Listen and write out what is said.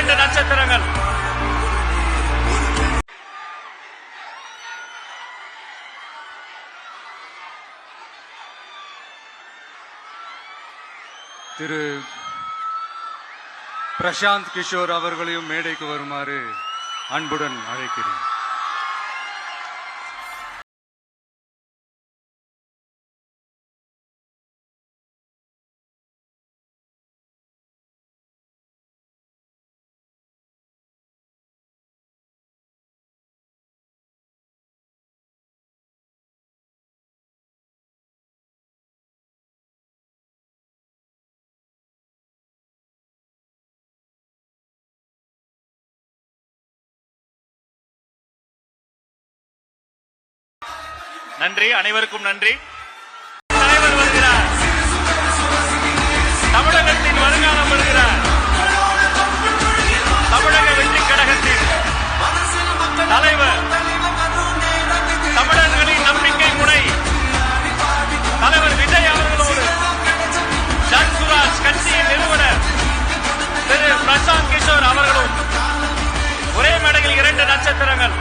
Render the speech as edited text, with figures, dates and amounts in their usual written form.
2 நட்சத்திரங்கள். திரு பிரசாந்த் கிஷோர் அவர்களையும் மேடைக்கு வருமாறு அன்புடன் அழைக்கிறேன். நன்றி, அனைவருக்கும் நன்றி. தலைவர் வருகிறார். தமிழகத்தின் வருங்காலம் வருகிறார். தமிழக வெற்றி கழகத்தின் தலைவர், தமிழர்களின் நம்பிக்கை முனை தலைவர் விஜய் அவர்களோடு ஜன்சுராஜ் கட்சியின் நிறுவனர் திரு பிரசாந்த் கிஷோர் அவர்களும் ஒரே மேடையில் 2 நட்சத்திரங்கள்.